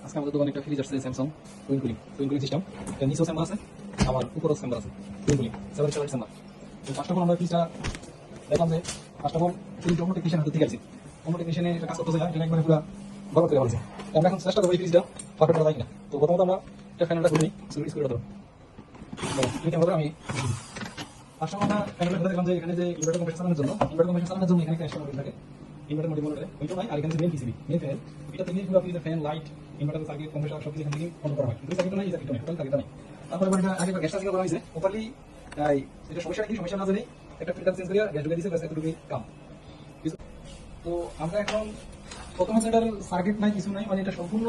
আজকে আমাদের দোকানে একটা ফ্রিজ আসছে স্যামসাং টুইন কুলিং সিস্টেম। এটা নিচেও চেম্বার আছে, আবার উপরেও চেম্বার আছে, টুইন কুলিং 7 চেম্বার। তো ফার্স্ট অফ অল আমরা ফ্রিজটা দেখলাম যে ফার্স্ট অফ অল ফ্রিজ অন্য টেকনিশিয়ান হাতে থেকে আছে, অন্য টেকনিশিয়ানে এটা কাজ করতেছে না, এটা একবারে পুরো বরবাদ করে ফেলছে। তো আমরা এখন চেষ্টা করবো এই ফ্রিজটা পারফেক্ট করা যায় কিনা। তো প্রথমত আমরা এটা ফ্যানটা খুলে নিই, স্ক্রুটা ধরো। আমি ফার্স্ট অফ অল আমরা ফ্যানটা খুলে দেখলাম যে এখানে যে ইনভার্টার কম্প্রেসার চালানোর জন্য এখানে একটা এক্সট্রা মডিউল থাকে, ইনভার্টার মডিউল বলে ওইটা নাই। আর এখানে মেইন পিসিবি, মেইন ফ্যান, এটা থেকে পুরো ফ্রিজের fan, light, inverter circuit, compressor সব কিছু এখান থেকে কন্ট্রোল করা হয়। কিন্তু সার্কিট নাই, এই সার্কিট নাই, টোটাল সার্কিট নাই। তারপরে এটা আগে গ্যাস চার্জিং করা হয়েছে প্রপারলি। এটা সমস্যা কি, সমস্যা না জানি একটা ফিল্টার চেঞ্জ করিয়া গ্যাস ঢুকে দিয়েছে, ব্যাস এতটুকুই কাম। তো আমরা এখন প্রথমে এটার সার্কিট নাই, কিছু নাই, মানে এটা সম্পূর্ণ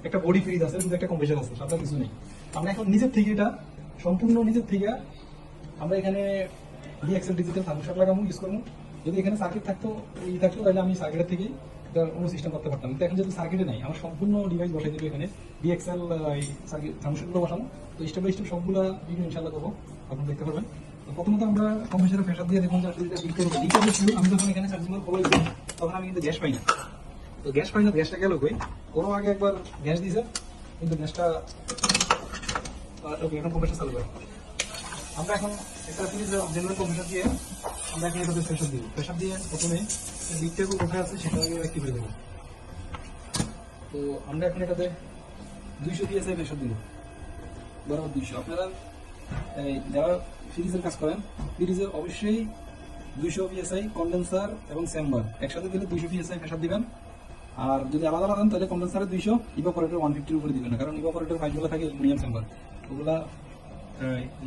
একটা বডি ফ্রিজ আছে, শুধু একটা কম্প্রেসার আছে, সাথে কিছু নেই। আমরা এখন নিজের থেকে এটা সম্পূর্ণ নিজের থেকে আমরা এখানে ডিএক্সএল ডিজিটাল থার্মোস্ট্যাট লাগাবো, ইউজ করবো। যদি এখানে সার্কিট থাকতো তাহলে আমি সার্কিটের থেকে এটা অন্য সিস্টেম করতে পারতাম। কিন্তু এখন যেহেতু সার্কিটে নাই, আমার সম্পূর্ণ ডিভাইস বসাই দেবো এখানে, ডিএক্সএল সার্কিট থার্মোস্ট্যাটগুলো বসাবো। তো স্টেপ বাই স্টেপ সবগুলো ভিডিও ইনশাআল্লাহ করবো, আপনারা দেখতে পারবেন। তো প্রথমত আমরা কম্প্রেসারের প্রেসার দিয়ে দেখুন যে আমি যখন এখানে চার্জিং ফলো করি তখন আমি কিন্তু গ্যাস পাই না। তো গ্যাস পাই না, গ্যাসটা গেল কই? কোনো আগে একবার গ্যাস দিয়েছে, কিন্তু গ্যাসটা ওকে, এখন কম্প্রেসার চালু করে। আমরা এখন একটা ফ্রিজ জেনারেল কম্প্রেসার দিয়ে আমরা এখন এটাতে প্রেসার দিব। প্রেসার দিয়ে প্রথমে লিকটা উঠে আছে সেটা অ্যাক্টিভ করে দেবো। তো আমরা এখন এটাতে 200 PSI প্রেসার দিব, বরাবর 200। আপনারা যারা ফ্রিজের কাজ করেন, ফ্রিজের অবশ্যই 200 PSI কন্ডেন্সার এবং চেম্বার একসাথে দিলে 200 PSI প্রেসার দিবেন। আর যদি আলাদা আলাদা দেন তাহলে কন্ডেন্সারে 200, ইভাপোরেটর 150 উপরে দিবেন না, কারণ ইভাপোরেটর পাইপগুলো থাকে অ্যালুমিনিয়াম চেম্বার, ওগুলা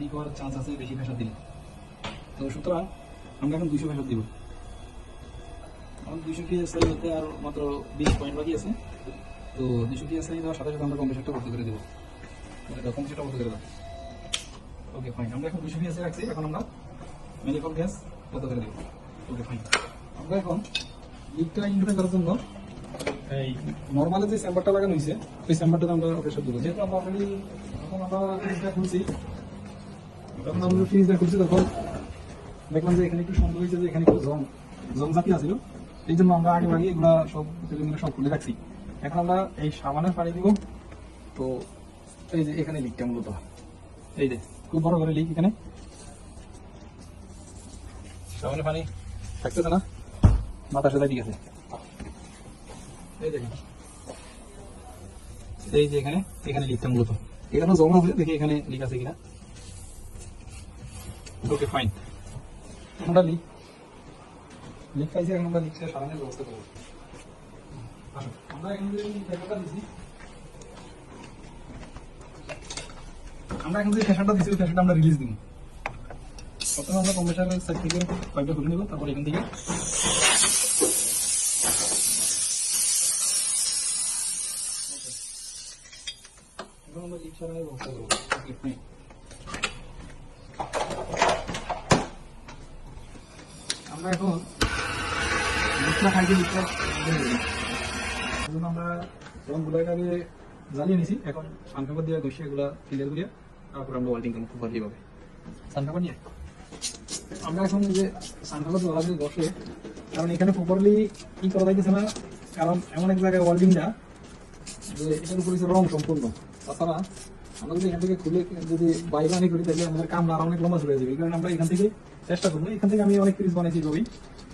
লিক হওয়ার চান্স আছে বেশি প্রেসার দিলে। তো সুতরাং আমরা এখন 200 প্রেসার দিব। এখন 200 PSI হতে আর মাত্র 20 পয়েন্ট বাকি আছে। তো 200 PSI দেওয়ার সাথে সাথে আমরা কম্প্রেসারটা ভর্তি করে দেবো, কম্প্রেসারটা ভর্তি করে দেবো। ওকে ফাইন, আমরা এখন 200 PSI রাখছি। এখন আমরা ম্যানিফোল্ড গ্যাস ভর্তি করে দেবো। ওকে ফাইন, আমরা এখন লিকটা ইন্ডিফাই করার জন্য এই নর্মালি যে চেম্বারটা লাগানো হয়েছে ওই চেম্বারটাতে আমরা প্রেসার দেবো। যেহেতু আমরা অলরেডি যখন আমরা ফ্রিজটা খুলছি তখন দেখলাম যে এখানে একটু সন্দেহ হয়েছে যে এখানে একটু জং জাতি আছিল, এই জন্য আমরা আগে এগুলা সব খুলে রাখছি। এখন আমরা এই সাবানের পানি দিব। তো এই যে এখানে লিকটা মূলত, এই যে খুব বড় করে লিক, এখানে সাবানের পানি থাকতেছে না, বাতাসে ঠিক আছে। এই দেখেন, এই যে এখানে লিকটা মূলত, এখানে জমা হবে, দেখি এখানে লিক আছে কিনা। ওকে ফাইন, আমরা লিক পাইছি। এখন আমরা লিকটা সারানোর ব্যবস্থা করবো। আমরা এখন যে প্রেসারটা দিচ্ছি, ওই প্রেসারটা আমরা রিলিজ দিব। প্রথমে আমরা কম্প্রেসারের সাইড থেকে পাইপটা খুলে নেব, তারপর এখান থেকে এখন আমরা লিক সারানোর ব্যবস্থা করবো। ওকে ফাইন, আমরা এখন আমরা যখন গুলাটাকে জ্বালিয়ে নিছি, এখন সানপেপার দিয়ে ঘষে এগুলা ক্লিয়ার করিয়া তারপর আমরা ওয়েল্ডিং করবো খুব ভালোভাবে। সানপেপার নিয়ে আমরা এখন যে সানপেপার জ্বালাতে ঘষে, কারণ এখানে প্রপারলি কি করা যাইতেছে না, কারণ এমন এক জায়গায় ওয়েল্ডিংটা যে এটার উপরে রং সম্পূর্ণ। তাছাড়া আমরা যদি এখান থেকে খুলে যদি বাইরে আনি করি তাহলে আমাদের কামরা অনেক লম্বা চলে যাবে। এই কারণে আমরা এখান থেকে চেষ্টা করবো। এখান থেকে আমি অনেক ফ্রিজ বানাইছি ভাবি,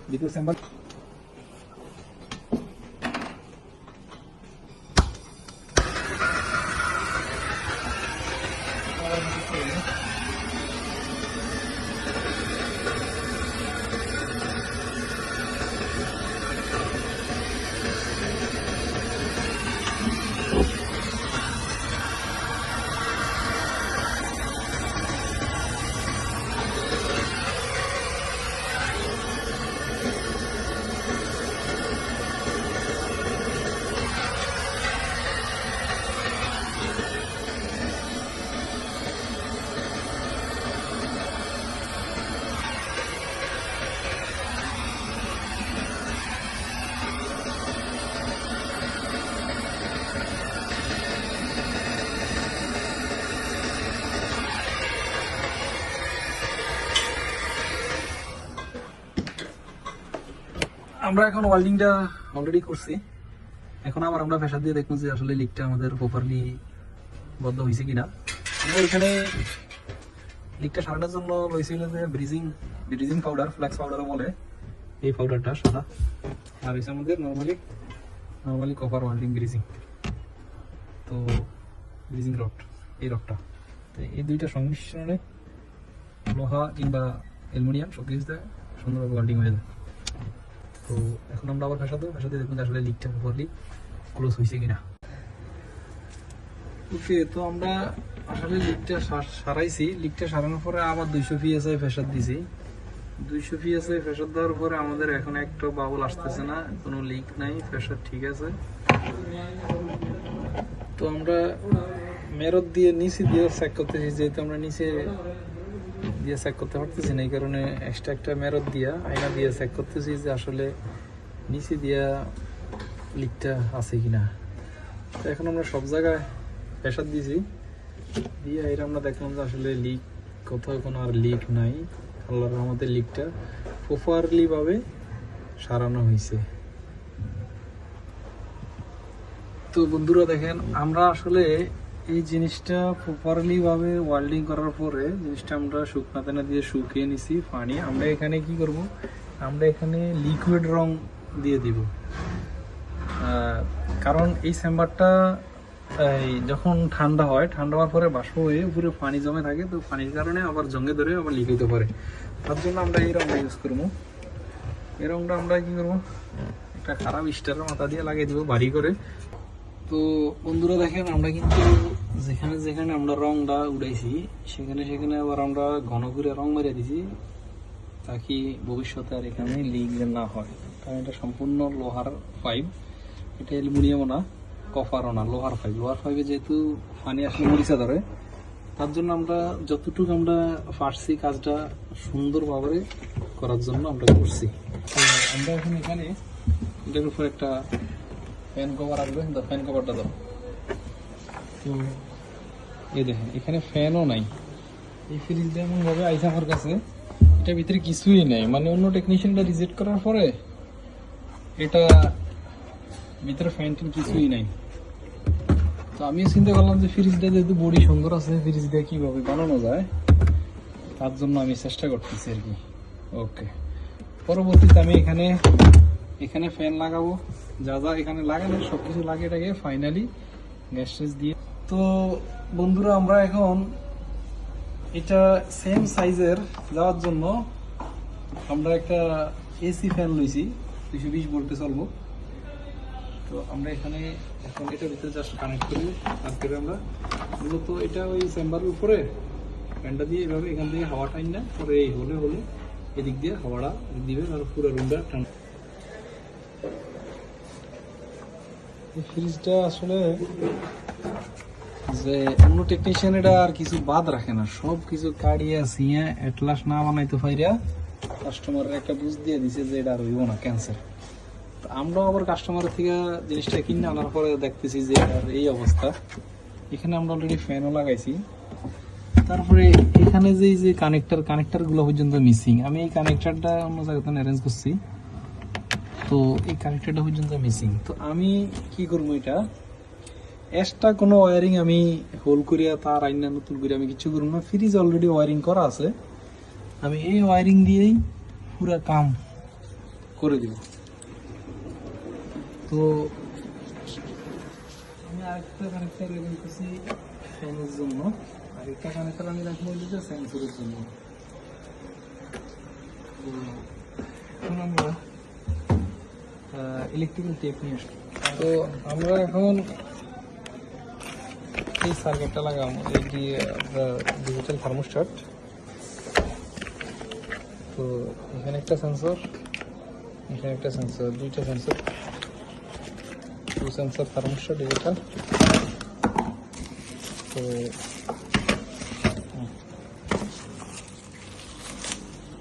দ্বিতীয় চেম্বার। আমরা এখন ওয়েল্ডিংটা অলরেডি করছি। এখন আবার আমরা প্রেসার দিয়ে দেখবো যে আসলে লিকটা আমাদের প্রপারলি বন্ধ হয়েছে কিনা। আমরা এখানে লিকটা সারানোর জন্য রয়েছিল যে ব্রিজিং পাউডার, ফ্ল্যাক্স পাউডারও বলে, এই পাউডারটা সাদা, আর হয়েছে আমাদের নর্মালি কপার ওয়েল্ডিং গ্রিজিং, তো গ্রিজিং রড, এই রডটা। তো এই দুইটা সংমিশ্রণে লোহা কিংবা অ্যালুমিনিয়াম সব কিছু সুন্দরভাবে ওয়েল্ডিং হয়ে যায়। তো এখন আমরা আবার ফেসাতে দেখুন আসলে লিকটা প্রপারলি ক্লোজ হয়েছে কিনা। ওকে, তো আমরা আসলে লিকটা সারাইছি। লিকটা সারানোর পরে আবার 200 PSI প্রেসার দিছি। 200 PSI প্রেসার দেওয়ার পরে আমাদের এখন একটা বাবল আসতেছে না, কোনো লিক নাই, প্রেসার ঠিক আছে। তো আমরা মেরদ দিয়ে নিচে দিয়ে চেক করতেছি, যেহেতু আমরা নিচে দিয়ে চেক করতে পারতেছি না, এই কারণে এক্সট্রা একটা মেরদ দিয়া আয়না দিয়ে চেক করতেছি যে আসলে নিচে দিয়া লিকটা আছে কিনা। তো এখন আমরা সব জায়গায় প্রেসার দিয়েছি, দিয়ে এটা আমরা দেখলাম যে আসলে লিক কোথাও কোনো আর লিক নাই। আল্লাহর রহমতে লিকটা প্রপারলি ভাবে সারানো হয়েছে। তো বন্ধুরা দেখেন, আমরা আসলে এই জিনিসটা প্রপারলি ভাবে ওয়েল্ডিং করার পরে জিনিসটা আমরা শুকনা দানা দিয়ে শুকিয়ে নিছি পানি। আমরা এখানে কি করব, আমরা এখানে লিকুইড রং দিয়ে দিব, কারণ এই চেম্বারটা যখন ঠান্ডা হয়, ঠান্ডা হওয়ার পরে বাষ্প হয়ে উপরে পানি জমে থাকে, তো পানির কারণে আবার জঙ্গে ধরে আবার লিক হতে পারে। তার জন্য আমরা এই রংটা ইউজ করবো। এই রংটা আমরা কি করবো, একটা খারাপ স্টারের মাথা দিয়ে লাগিয়ে দেবো ভারী করে। তো বন্ধুরা দেখেন, আমরা কিন্তু যেখানে যেখানে আমরা রংটা উড়াইছি সেখানে সেখানে আবার আমরা ঘন করে রং মেরে দিছি, তাকে ভবিষ্যতে আর এখানে লিক না হয়। কারণ এটা সম্পূর্ণ লোহার পাইপ, এটা অ্যালুমিনিয়ামও না, কপারও না, লোহার পাইপ। লোহার পাইপে যেহেতু পানি আসলে মরিচা ধরে, তার জন্য আমরা যতটুকু আমরা পারছি কাজটা সুন্দরভাবে করার জন্য আমরা করছি। তো আমরা এখন এখানে এটার উপর একটা ফ্যান কভার আসবে, ফ্যান কভারটা দাও। তো এই দেখেন, এখানে ফ্যানও নাই। এই ফ্রিজটা এমনভাবে আইসা আমার কাছে, এটার ভিতরে কিছুই নেই, মানে অন্য টেকনিশিয়ানটা রিজেক্ট করার পরে এটা ভিতরে ফ্যানটিন কিছুই নাই। তো আমি চিন্তা করলাম যে ফ্রিজটা যেহেতু বডি সুন্দর আছে, ফ্রিজটা কিভাবে বানানো যায় তার জন্য আমি চেষ্টা করতেছি আর কি। ওকে, পরবর্তীতে আমি এখানে ফ্যান লাগাবো, যা যা এখানে লাগানো সবকিছু লাগিয়ে টাকে ফাইনালি গ্যাস টেস দিয়ে। তো বন্ধুরা, আমরা এখন এটা সেম সাইজের যাওয়ার জন্য আমরা একটা এসি ফ্যান লইছি, 220 ভোল্টে চলবো। তো আমরা এখানে এখন এটার ভিতরে জাস্ট কানেক্ট করবো। তারপরে আমরা মূলত এটা ওই চেম্বারের উপরে ফ্যানটা দিয়ে এভাবে এখান থেকে হাওয়া টাইম না, পরে এই হলে এদিক দিয়ে হাওয়াটা দিবে, আর পুরো রুমটা ঠান্ডা। এই ফ্রিজটা আসলে যে অন্য টেকনিশিয়ান এটা আর কিছু বাদ রাখে না, সব কিছু কাড়িয়া সিয়া এটলাস না বানাইতে পাইরা কাস্টমারের একটা বুঝ দিয়ে দিছে যে এটা আর হইব না, ক্যান্সার। আমরাও আবার কাস্টমারের থেকে জিনিসটা কিনে আনার পরে দেখতেছি যে এই অবস্থা। এখানে আমরা অলরেডি ফ্যানও লাগাইছি, তারপরে এখানে যে কানেক্টার গুলো পর্যন্ত মিসিং। আমি এই কানেক্টারটা অন্য জায়গাতে অ্যারেঞ্জ করছি, তো এই কানেক্টারটা পর্যন্ত মিসিং। তো আমি কি করবো, এটা এক্সট্রা কোনো ওয়ারিং আমি হোল করিয়া তার আইনা নতুন করে আমি কিছু করবো না। ফ্রিজ অলরেডি ওয়ারিং করা আছে, আমি এই ওয়ারিং দিয়েই পুরো কাম করে দিব। তো আমি আরেকটা কানেক্টর রেডি করছি ফ্যানের জন্য, আরেকটা কানেক্টর আমি রাখবো সেন্সরের জন্য। তো এখন আমরা ইলেকট্রিক্যাল টেপ নিয়ে আসবো। তো আমরা এখন এই সার্কিটটা লাগাবো, এই ডিজিটাল থার্মোস্ট্যাট। তো এখানে একটা সেন্সর, এখানে একটা সেন্সর, দুইটা সেন্সর, সেন্সর থার্মোস্ট্যাট ডিজিটাল। তো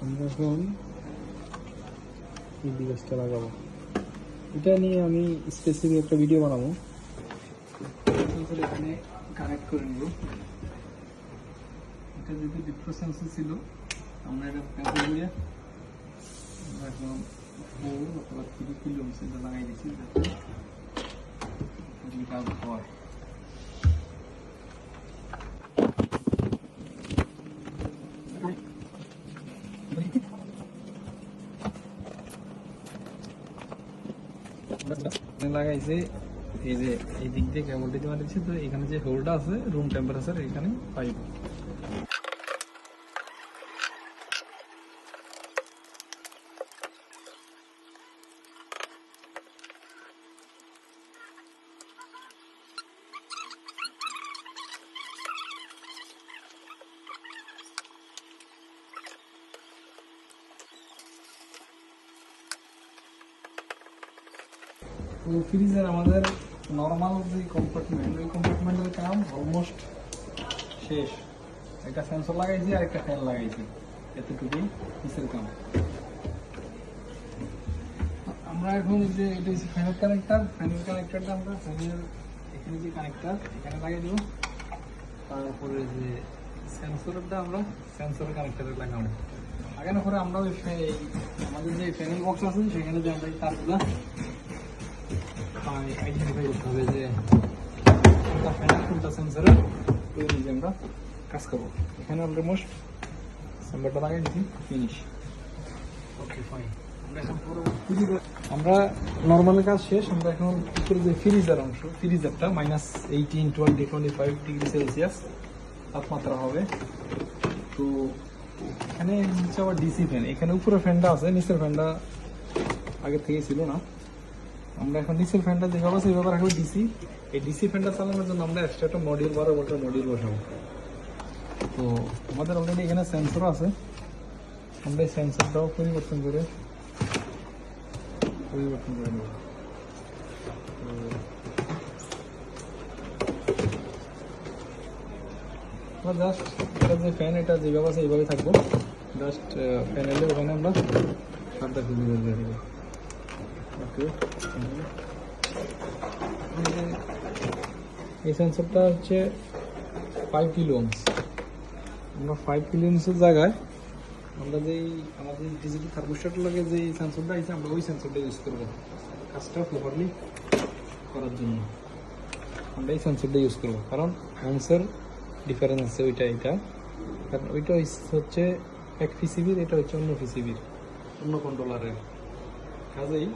আমরা এখন এই ডিভাইসটা লাগাবো, এটা নিয়ে আমি স্পেসিফিক একটা ভিডিও বানাবো। এখানে কানেক্ট করে নেব, এটা যদি ডিফ্রো সেন্সর ছিল আমরা এটা ক্যান্সেল করে এখন 4 অথবা 3 কিলো এটা লাগাই দিচ্ছি। কাজ হয়। লাগাইছে এই যে এই দিক দিয়ে কেবলটি দেওয়া দিচ্ছে, তো এখানে যে হোলটা আছে রুম টেম্পারেচার এখানে পাইব। তো ফ্রিজের আমাদের নর্মাল যে কম্পার্টমেন্ট, ওই কম্পার্টমেন্টের কাম অলমোস্ট শেষ। একটা সেন্সর লাগাইছি আর একটা ফ্যান লাগাইছি, এতটুকুই পিসের কাম। আমরা এখন যে এটা হচ্ছে ফ্যানের কানেক্টার, ফ্যানের কানেক্টারটা আমরা ফ্যানের এখানে যে কানেক্টার এখানে লাগিয়ে দেবো। তারপরে যে সেন্সরটা আমরা সেন্সরের কানেক্টারে লাগাবো। লাগানোর পরে আমরা ওই আমাদের যে ফ্যানের বক্স আছে সেখানে যে আমরা এই তারগুলা আইডেন্টিফাই করতে হবে যে কোনটা ফ্যানের কোনটা সেন্সরের, ওই অনুযায়ী আমরা কাজ করবো। এখানে আমরা মোস্ট সেন্সরটা লাগাই দিচ্ছি, ফিনিশ। Okay fine. আমরা নর্মাল কাজ শেষ। আমরা এখন উপরে যে ফ্রিজার অংশ, ফ্রিজারটা -18, 20, 25 ডিগ্রি সেলসিয়াস তাপমাত্রা হবে। তো এখানে নিচে আবার ডিসি ফ্যান, এখানে উপরে ফ্যানটা আছে, নিচের ফ্যানটা আগে থেকে ছিল না। আমরা এখন নিচের ফ্যানটা দেখাবো, সেইভাবে রাখবো ডিসি। এই ডিসি ফ্যানটা চালানোর জন্য আমরা এক্সট্রা একটা মডিউল 12 ভোল্টের মডিউল বসাবো। তো আমাদের অলরেডি এখানে সেন্সর আছে, আমরা এই সেন্সরটাও পরিবর্তন করে নেব। জাস্ট এটা যে ফ্যান, এটা যেভাবে আছে এইভাবে থাকবো। জাস্ট ফ্যান এলে ওখানে আমরা সাতটা খুবই দিয়ে দেবো। ওকে, এই সেন্সরটা হচ্ছে 5 কিলো ওহমস। আমরা 5 কিলো ওহমসের জায়গায় আমরা যেই আমাদের ডিজিটাল থার্মোস্ট্যাটের লাগে যে সেন্সরটা আছে, আমরা ওই সেন্সরটা ইউজ করবো কাজটা প্রপারলি করার জন্য। আমরা এই সেন্সরটা ইউজ করবো, কারণ ওহমসের ডিফারেন্স আছে ওইটা এটা। কারণ ওইটা হচ্ছে এক পিসিবির, এটা হচ্ছে অন্য পিসিবির, অন্য কন্ট্রোলারের। কাজেই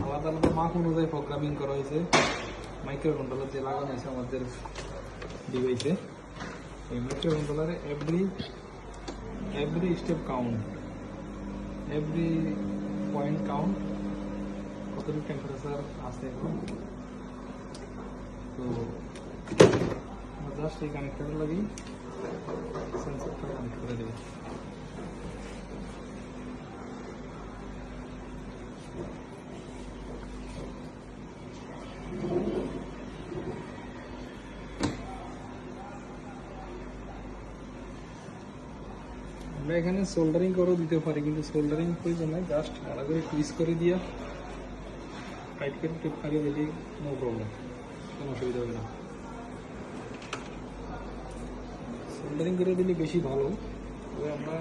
আলাদা আলাদা মাপ অনুযায়ী প্রোগ্রামিং করা হয়েছে। মাইক্রো কন্ট্রোলার যে লাগানো হয়েছে আমাদের ডিভাইসে, এই মাইক্রো কন্ট্রোলারে every step count, every point count, কতটুকু টেম্পারেচার আছে এখন। তো জাস্ট এই কানেক্টরের লাগি সেন্সরটা কানেক্ট করে দেবে। আমরা এখানে সোল্ডারিং করেও দিতে পারি, কিন্তু সোল্ডারিং প্রয়োজন নয়। জাস্ট ভালো করে টুইস্ট করে দিয়া টাইট করে টেপ লাগিয়ে দিলে নো প্রবলেম, কোনো অসুবিধা হবে না। সোল্ডারিং করে দিলে বেশি ভালো। তবে আমরা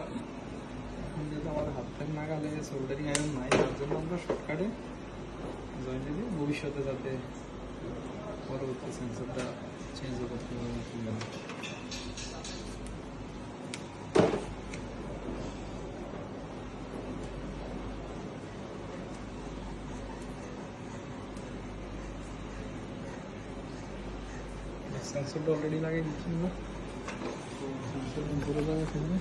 যেহেতু আমাদের হাতের নাগালে সোল্ডারিং আয়রন নাই, তার জন্য আমরা শর্টকাটে জয়েন দিলে ভবিষ্যতে যাতে পরবর্তী সেন্সরটা চেঞ্জ করতে অসুবিধা না। সেন্সরটা অলরেডি লাগিয়ে দিচ্ছি আমরা। সেন্সর করে দেওয়া থাকবে।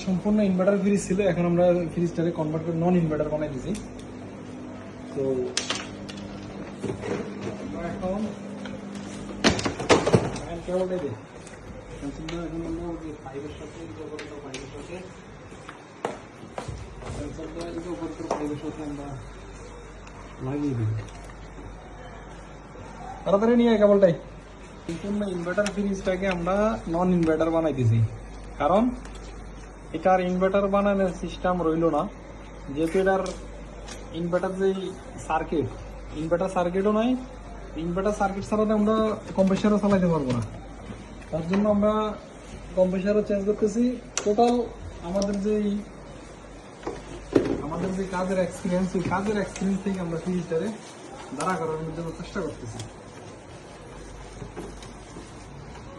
সম্পূর্ণ ইনভার্টার ফ্রিজ ছিল, এখন আমরা ফ্রিজটাকে কনভার্ট করে নন ইনভার্টার বানাই দিয়েছি। তো এখন কেবলটাই দিই, এখন আমরা 5-এর সাথে সেন্সরটা এই যে উপরে পাইপের সাথে আমরা লাগিয়ে দিই। তাড়াতাড়ি নিয়ে কেবলটাই সম্পূর্ণ ইনভার্টার ফ্রিজটাকে আমরা নন ইনভার্টার বানাইতেছি, কারণ এটার ইনভার্টার বানানোর সিস্টেম রইল না, যেহেতু এটার ইনভার্টার যে সার্কিট, ইনভার্টার সার্কিটও নাই। ইনভার্টার সার্কিট ছাড়া তো আমরা কম্প্রেসারও চালাইতে পারবো না। তার জন্য আমরা কম্প্রেসারও চেঞ্জ করতেছি। টোটাল আমাদের যে কাজের এক্সপিরিয়েন্স, ওই কাজের এক্সপিরিয়েন্স থেকে আমরা ফ্রিজটারে দাঁড়া করানোর জন্য চেষ্টা করতেছি।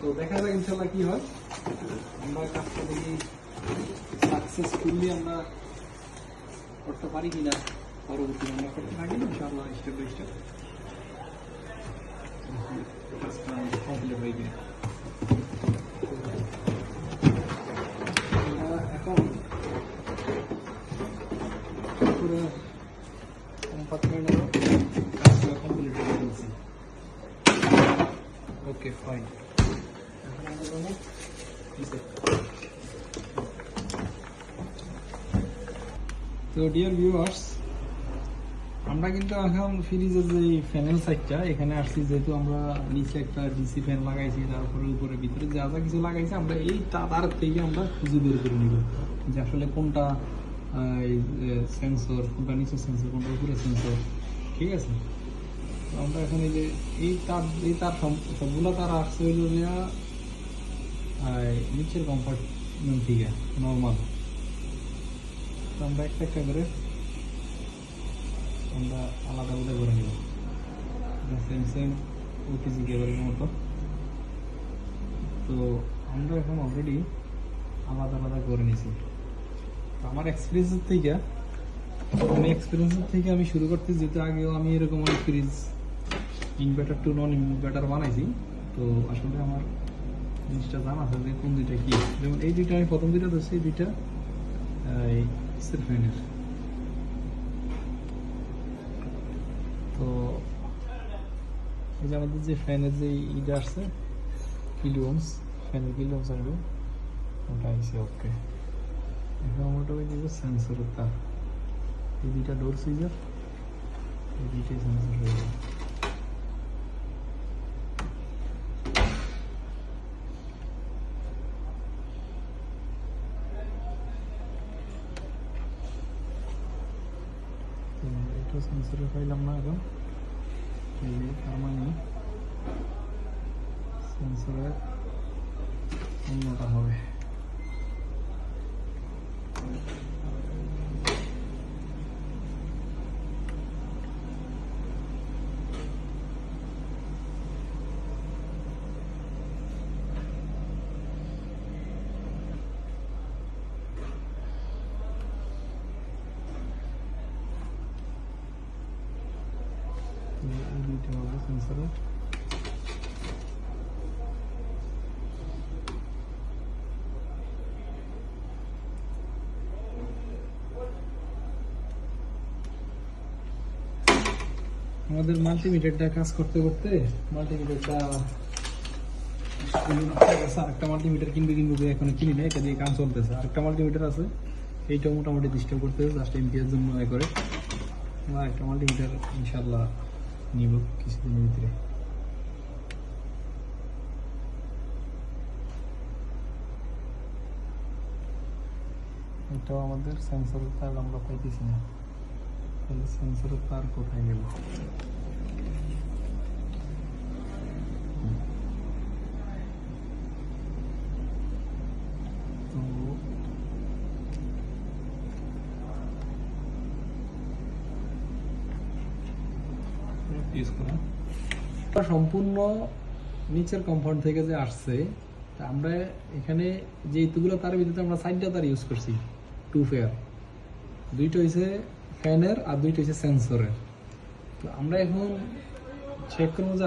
তো দেখা যাক ইনশাল্লাহ কি হয়। আমরা কাজটা দেখি সাকসেসফুলি আমরা করতে পারি কিনা, পরবর্তী আমরা করতে থাকি ইনশাআল্লাহ স্টেপ বাই স্টেপ কমপ্লিট হয়ে গিয়ে। এখন পুরো কম্পার্টমেন্টেরও কাজগুলো কমপ্লিট করে দিয়েছি। Okay fine. এখন আমরা যাবো নিচে। তো ডিয়ার ভিউয়ার্স, আমরা কিন্তু এখন ফ্রিজের যে ফ্যানের সাইডটা এখানে আসছি, যেহেতু আমরা নিচে একটা ডিসি ফ্যান লাগাইছি, তারপরে উপরে ভিতরে যা যা কিছু লাগাইছি, আমরা এই তার থেকে আমরা খুঁজে বের করে নিব যে আসলে কোনটা সেন্সর, কোনটা নিচে সেন্সর, কোনটা উপরে সেন্সর। ঠিক আছে, তো আমরা এখন এই তার সবগুলো তার আসছে হইল নিচের কম্পার্টমেন্ট থেকে নর্মাল। তো আমরা একটা একটা করে আমরা আলাদা আলাদা করে নেব, সেম সেম ওটিজি কেবলের মতো। তো আমরা এখন অলরেডি আলাদা আলাদা করে নিয়েছি। তো আমার এক্সপিরিয়েন্সের থেকে আমি শুরু করতে, যেহেতু আগেও আমি এরকম অনেক fridge inverter to non inverter বানাইছি। তো আসলে আমার জিনিসটা জানা আছে যে কোন দুইটা কি। যেমন এই দুইটা আমি প্রথম দুইটা ধরছি, এই দুইটা ফ্যানের। তো এই যে আমাদের যে ফ্যানের যে ইটা আসছে কিলোমস, ফ্যানের কিলোমস আসবে, ওটা আসছে। ওকে, এখন মোটামুটি দিব সেন্সরের তার। এই দুইটা ডোর সুইচার, এই দুইটাই সেন্সর হয়ে যাবে। এটা সেন্সরে পাইলাম না এখন, তার মানে সেন্সরে অন্যটা হবে। এই দুইটা হবে সেন্সরে। আমাদের মাল্টিমিটারটা কাজ করতে করতে মাল্টিমিটারটা আরেকটা মাল্টিমিটার কিনবে এখন কিনি না, এটা দিয়ে কাজ চলতেছে। আরেকটা মাল্টিমিটার আছে, এইটাও মোটামুটি ডিস্টার্ব করতেছে, জাস্ট এমপিএর জন্য করে। আমরা একটা মাল্টিমিটার ইনশাল্লাহ নিব কিছুদিনের ভিতরে। এটাও আমাদের সেন্সরের তার আমরা পাইতেছি না, তাহলে সেন্সরের তার কোথায় গেল? সম্পূর্ণ নিচের কম্পাউন্ড থেকে যে আসছে, আমরা এখানে যে ইতুগুলো তার ভিতরে আমরা 4টা তার ইউজ করছি, 2 পেয়ার। দুইটা হয়েছে ফ্যানের আর দুইটা হয়েছে সেন্সরের। তো আমরা এখন চেক করবো যে